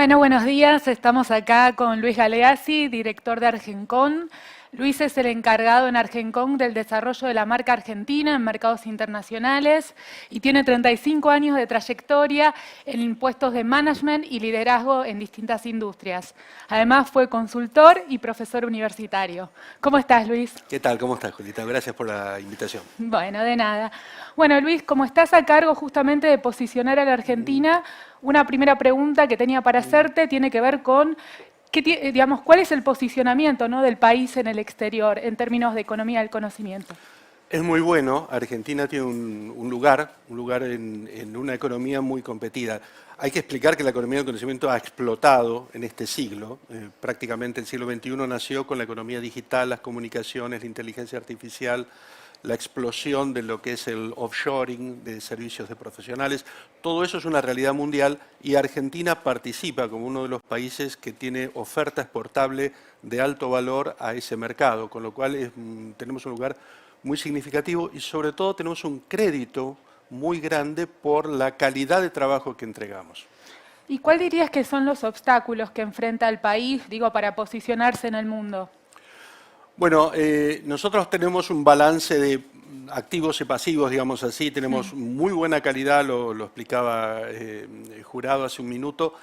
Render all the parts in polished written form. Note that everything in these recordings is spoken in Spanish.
Bueno, buenos días. Estamos acá con Luis Galeazzi, director de Argencon. Luis es el encargado en Argencon del desarrollo de la marca argentina en mercados internacionales y tiene 35 años de trayectoria en puestos de management y liderazgo en distintas industrias. Además, fue consultor y profesor universitario. ¿Cómo estás, Luis? ¿Qué tal? ¿Cómo estás, Julita? Gracias por la invitación. Bueno, de nada. Bueno, Luis, como estás a cargo justamente de posicionar a la Argentina, una primera pregunta que tenía para hacerte tiene que ver con digamos, cuál es el posicionamiento, ¿no?, del país en el exterior en términos de economía del conocimiento. Es muy bueno. Argentina tiene un lugar en una economía muy competida. Hay que explicar que la economía del conocimiento ha explotado en este siglo. Prácticamente el siglo XXI nació con la economía digital, las comunicaciones, la inteligencia artificial, la explosión de lo que es el offshoring de servicios de profesionales. Todo eso es una realidad mundial y Argentina participa como uno de los países que tiene oferta exportable de alto valor a ese mercado, con lo cual tenemos un lugar muy significativo y sobre todo tenemos un crédito muy grande por la calidad de trabajo que entregamos. ¿Y cuál dirías que son los obstáculos que enfrenta el país, digo, para posicionarse en el mundo? Bueno, nosotros tenemos un balance de activos y pasivos, digamos así. Tenemos muy buena calidad, lo explicaba el jurado hace un minuto.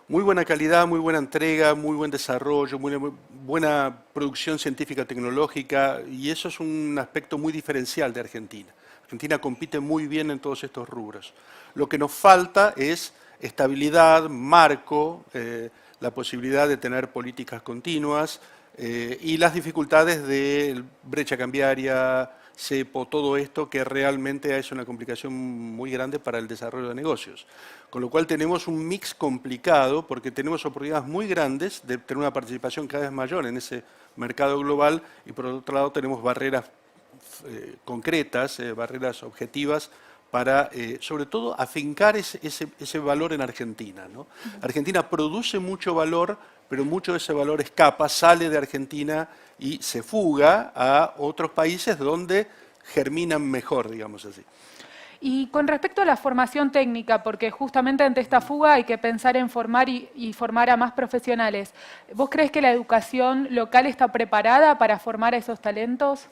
Muy buena calidad, muy buena entrega, muy buen desarrollo, muy buena producción científica tecnológica, y eso es un aspecto muy diferencial de Argentina. Argentina compite muy bien en todos estos rubros. Lo que nos falta es estabilidad, marco, la posibilidad de tener políticas continuas, y las dificultades de brecha cambiaria, cepo, todo esto que realmente es una complicación muy grande para el desarrollo de negocios. Con lo cual tenemos un mix complicado porque tenemos oportunidades muy grandes de tener una participación cada vez mayor en ese mercado global y por otro lado tenemos barreras concretas, barreras objetivas para, sobre todo, afincar ese valor en Argentina, ¿no? Argentina produce mucho valor, pero mucho de ese valor escapa, sale de Argentina y se fuga a otros países donde germinan mejor, digamos así. Y con respecto a la formación técnica, porque justamente ante esta fuga hay que pensar en formar y formar a más profesionales, ¿vos crees que la educación local está preparada para formar a esos talentos?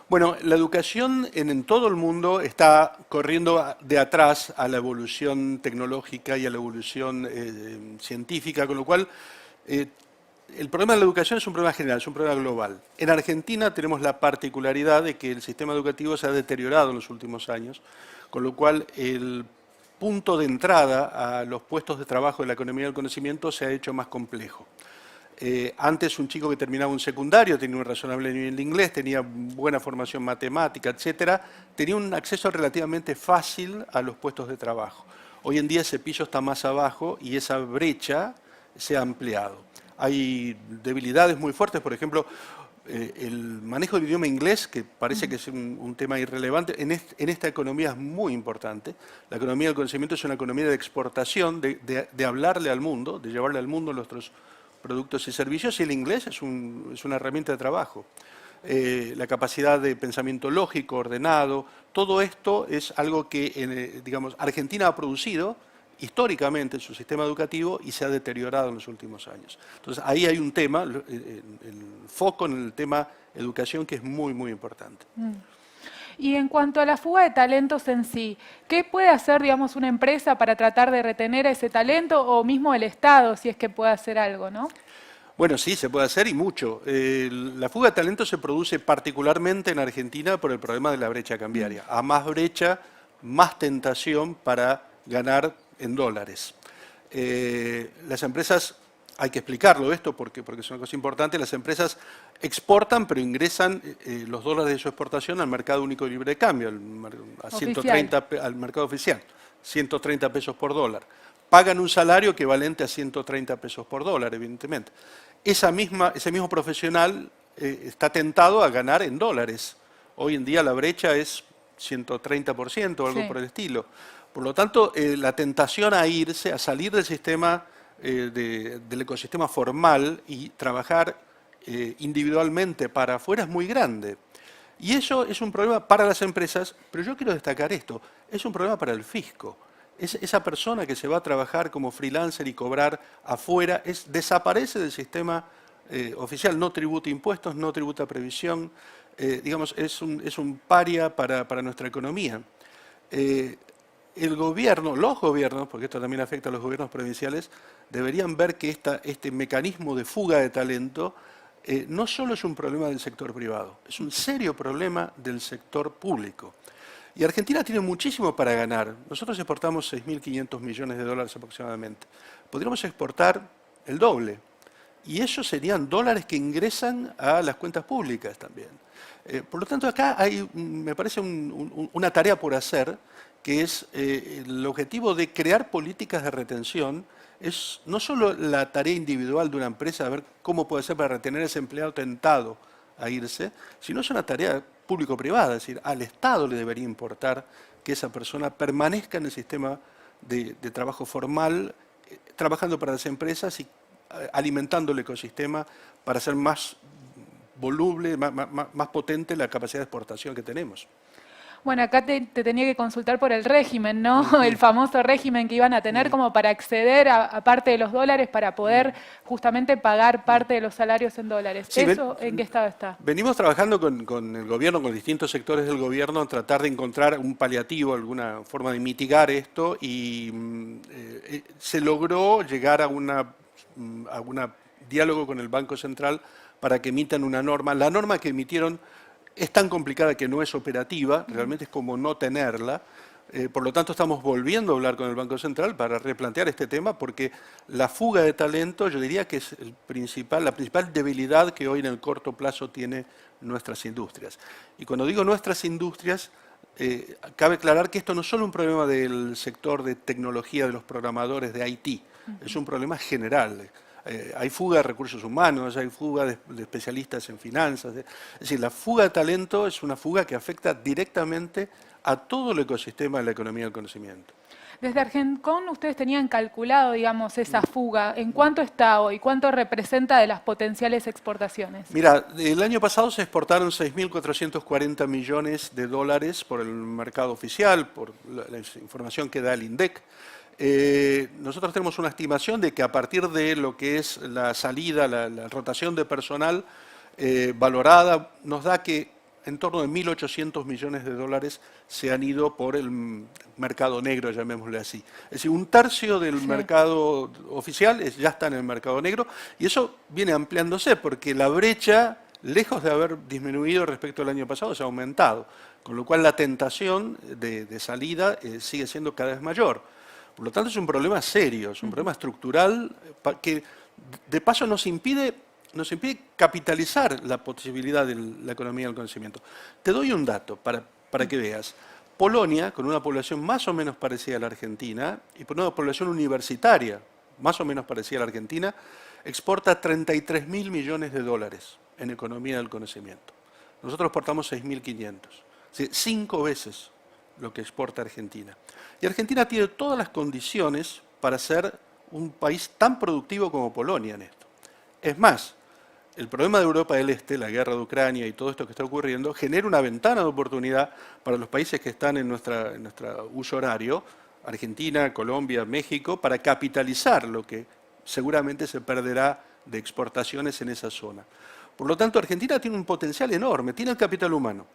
Bueno, la educación en todo el mundo está corriendo de atrás a la evolución tecnológica y a la evolución científica, con lo cual el problema de la educación es un problema general, es un problema global. En Argentina tenemos la particularidad de que el sistema educativo se ha deteriorado en los últimos años, con lo cual el punto de entrada a los puestos de trabajo de la economía del conocimiento se ha hecho más complejo. Antes un chico que terminaba un secundario tenía un razonable nivel de inglés, tenía buena formación matemática, etcétera, tenía un acceso relativamente fácil a los puestos de trabajo. Hoy en día ese piso está más abajo y esa brecha se ha ampliado. Hay debilidades muy fuertes, por ejemplo, el manejo del idioma inglés, que parece que es un tema irrelevante, en esta economía es muy importante. La economía del conocimiento es una economía de exportación, de hablarle al mundo, de llevarle al mundo nuestros productos y servicios, y el inglés es una herramienta de trabajo. La capacidad de pensamiento lógico, ordenado, todo esto es algo que, digamos, Argentina ha producido históricamente en su sistema educativo y se ha deteriorado en los últimos años. Entonces, ahí hay un tema, el foco en el tema educación, que es muy, muy importante. Y en cuanto a la fuga de talentos en sí, ¿qué puede hacer, digamos, una empresa para tratar de retener a ese talento o mismo el Estado, si es que puede hacer algo, ¿no? Bueno, sí, se puede hacer y mucho. La fuga de talento se produce particularmente en Argentina por el problema de la brecha cambiaria. A más brecha, más tentación para ganar en dólares. Las empresas, hay que explicarlo esto porque es una cosa importante, las empresas exportan pero ingresan los dólares de su exportación al mercado único de libre de cambio, al mercado oficial, 130 pesos por dólar. Pagan un salario equivalente a 130 pesos por dólar, evidentemente. Ese mismo profesional está tentado a ganar en dólares. Hoy en día la brecha es 130% o algo por el estilo. Por lo tanto, la tentación a irse, a salir del sistema, del ecosistema formal y trabajar individualmente para afuera es muy grande. Y eso es un problema para las empresas, pero yo quiero destacar esto, es un problema para el fisco. esa persona que se va a trabajar como freelancer y cobrar afuera, desaparece del sistema oficial, no tributa impuestos, no tributa previsión, digamos, es un paria para nuestra economía. El gobierno, los gobiernos, porque esto también afecta a los gobiernos provinciales, deberían ver que este mecanismo de fuga de talento no solo es un problema del sector privado, es un serio problema del sector público. Y Argentina tiene muchísimo para ganar. Nosotros exportamos 6.500 millones de dólares aproximadamente. Podríamos exportar el doble. Y esos serían dólares que ingresan a las cuentas públicas también. Por lo tanto, acá hay, me parece, una tarea por hacer, que es el objetivo de crear políticas de retención. Es no solo la tarea individual de una empresa, de ver cómo puede ser para retener a ese empleado tentado a irse, sino es una tarea público-privada, es decir, al Estado le debería importar que esa persona permanezca en el sistema de trabajo formal, trabajando para las empresas y alimentando el ecosistema para hacer más voluble, más potente la capacidad de exportación que tenemos. Bueno, acá te tenía que consultar por el régimen, ¿no? El famoso régimen que iban a tener como para acceder a parte de los dólares para poder justamente pagar parte de los salarios en dólares. Sí, ¿Eso en qué estado está? Venimos trabajando con el gobierno, con distintos sectores del gobierno, en tratar de encontrar un paliativo, alguna forma de mitigar esto, y se logró llegar a un diálogo con el Banco Central para que emitan una norma. La norma que emitieron es tan complicada que no es operativa, realmente es como no tenerla. Por lo tanto, estamos volviendo a hablar con el Banco Central para replantear este tema, porque la fuga de talento, yo diría que es la principal debilidad que hoy en el corto plazo tiene nuestras industrias. Y cuando digo nuestras industrias, cabe aclarar que esto no es solo un problema del sector de tecnología, de los programadores de IT, es un problema general. Hay fuga de recursos humanos, hay fuga de especialistas en finanzas. Es decir, la fuga de talento es una fuga que afecta directamente a todo el ecosistema de la economía del conocimiento. Desde Argencon ustedes tenían calculado, digamos, esa fuga. ¿En cuánto está hoy? ¿Cuánto representa de las potenciales exportaciones? Mira, el año pasado se exportaron 6.440 millones de dólares por el mercado oficial, por la información que da el INDEC. Nosotros tenemos una estimación de que a partir de lo que es la salida, la rotación de personal valorada, nos da que en torno de 1.800 millones de dólares se han ido por el mercado negro, llamémosle así. Es decir, un tercio del mercado oficial ya está en el mercado negro, y eso viene ampliándose porque la brecha, lejos de haber disminuido respecto al año pasado, se ha aumentado, con lo cual la tentación de salida sigue siendo cada vez mayor. Por lo tanto, es un problema serio, es un problema estructural que de paso nos impide capitalizar la posibilidad de la economía del conocimiento. Te doy un dato para que veas. Polonia, con una población más o menos parecida a la Argentina, y por una población universitaria más o menos parecida a la Argentina, exporta 33.000 millones de dólares en economía del conocimiento. Nosotros exportamos 6.500, es decir, 5 veces lo que exporta Argentina. Y Argentina tiene todas las condiciones para ser un país tan productivo como Polonia en esto. Es más, el problema de Europa del Este, la guerra de Ucrania y todo esto que está ocurriendo, genera una ventana de oportunidad para los países que están en nuestro uso horario, Argentina, Colombia, México, para capitalizar lo que seguramente se perderá de exportaciones en esa zona. Por lo tanto, Argentina tiene un potencial enorme, tiene el capital humano,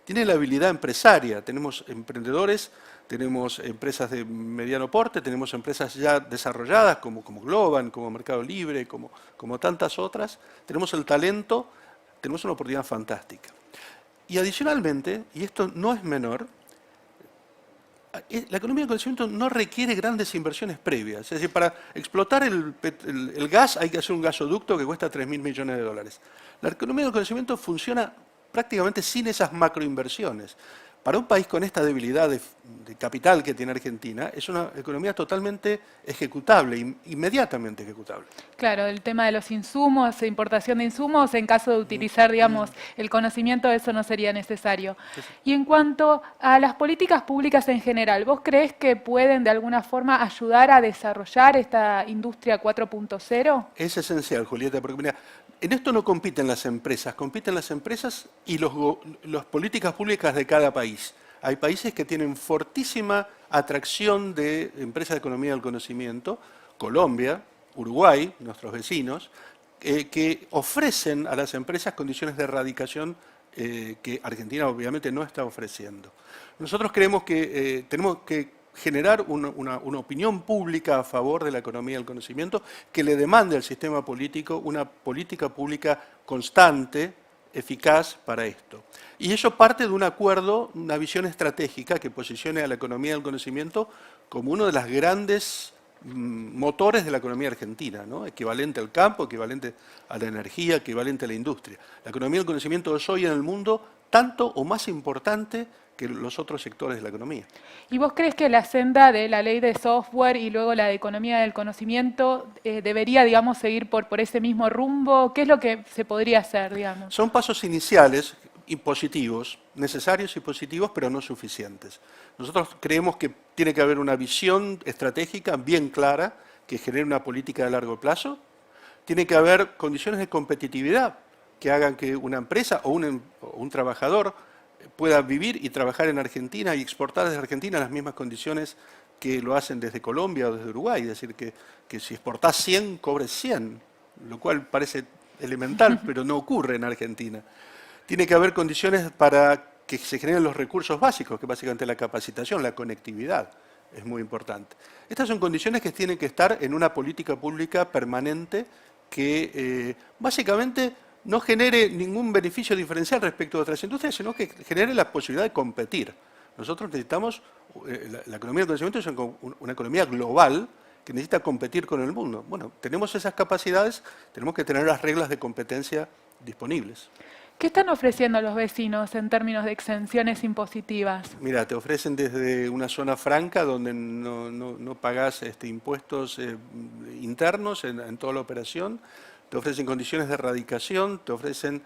tiene la habilidad empresaria, tenemos emprendedores, tenemos empresas de mediano porte, tenemos empresas ya desarrolladas como Globant, como Mercado Libre, como tantas otras, tenemos el talento, tenemos una oportunidad fantástica. Y adicionalmente, y esto no es menor, la economía del conocimiento no requiere grandes inversiones previas. Es decir, para explotar el gas hay que hacer un gasoducto que cuesta 3.000 millones de dólares. La economía del conocimiento funciona prácticamente sin esas macroinversiones. Para un país con esta debilidad de capital que tiene Argentina, es una economía totalmente ejecutable, inmediatamente ejecutable. Claro, el tema de los insumos, importación de insumos, en caso de utilizar, digamos, el conocimiento, eso no sería necesario. Y en cuanto a las políticas públicas en general, ¿vos creés que pueden de alguna forma ayudar a desarrollar esta industria 4.0? Es esencial, Julieta, porque mira, en esto no compiten las empresas y las políticas públicas de cada país. Hay países que tienen fortísima atracción de empresas de economía del conocimiento, Colombia, Uruguay, nuestros vecinos, que ofrecen a las empresas condiciones de erradicación que Argentina obviamente no está ofreciendo. Nosotros creemos que tenemos que generar una opinión pública a favor de la economía del conocimiento que le demande al sistema político una política pública constante, eficaz para esto. Y eso parte de un acuerdo, una visión estratégica que posicione a la economía del conocimiento como uno de los grandes motores de la economía argentina, ¿no? Equivalente al campo, equivalente a la energía, equivalente a la industria. La economía del conocimiento es hoy en el mundo tanto o más importante que los otros sectores de la economía. ¿Y vos crees que la senda de la ley de software y luego la de economía del conocimiento debería, digamos, seguir por ese mismo rumbo? ¿Qué es lo que se podría hacer, digamos? Son pasos iniciales y positivos, necesarios y positivos, pero no suficientes. Nosotros creemos que tiene que haber una visión estratégica bien clara que genere una política de largo plazo. Tiene que haber condiciones de competitividad que hagan que una empresa o un trabajador pueda vivir y trabajar en Argentina y exportar desde Argentina en las mismas condiciones que lo hacen desde Colombia o desde Uruguay. Es decir, que si exportás 100, cobres 100, lo cual parece elemental, pero no ocurre en Argentina. Tiene que haber condiciones para que se generen los recursos básicos, que básicamente la capacitación, la conectividad, es muy importante. Estas son condiciones que tienen que estar en una política pública permanente que básicamente no genere ningún beneficio diferencial respecto a otras industrias, sino que genere la posibilidad de competir. Nosotros necesitamos, la economía del conocimiento es una economía global que necesita competir con el mundo. Bueno, tenemos esas capacidades, tenemos que tener las reglas de competencia disponibles. ¿Qué están ofreciendo los vecinos en términos de exenciones impositivas? Mira, te ofrecen desde una zona franca donde no pagás impuestos internos en toda la operación, te ofrecen condiciones de erradicación, te dicen,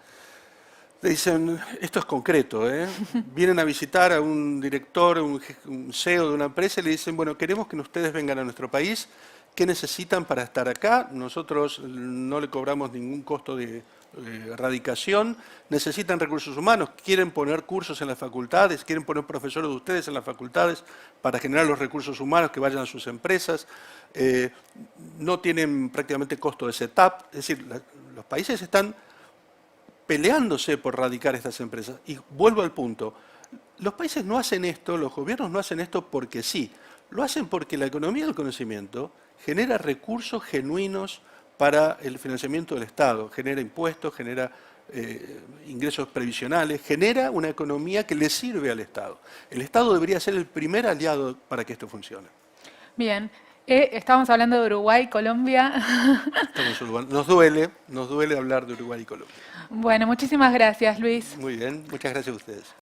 esto es concreto, vienen a visitar a un director, un CEO de una empresa y le dicen, bueno, queremos que ustedes vengan a nuestro país, ¿qué necesitan para estar acá? Nosotros no le cobramos ningún costo de erradicación, necesitan recursos humanos, quieren poner cursos en las facultades, quieren poner profesores de ustedes en las facultades para generar los recursos humanos que vayan a sus empresas, no tienen prácticamente costo de setup, es decir, los países están peleándose por radicar estas empresas. Y vuelvo al punto, los países no hacen esto, los gobiernos no hacen esto porque sí, lo hacen porque la economía del conocimiento genera recursos genuinos para el financiamiento del Estado, genera impuestos, genera ingresos previsionales, genera una economía que le sirve al Estado. El Estado debería ser el primer aliado para que esto funcione. Bien, estamos hablando de Uruguay, Colombia. Nos duele hablar de Uruguay y Colombia. Bueno, muchísimas gracias, Luis. Muy bien, muchas gracias a ustedes.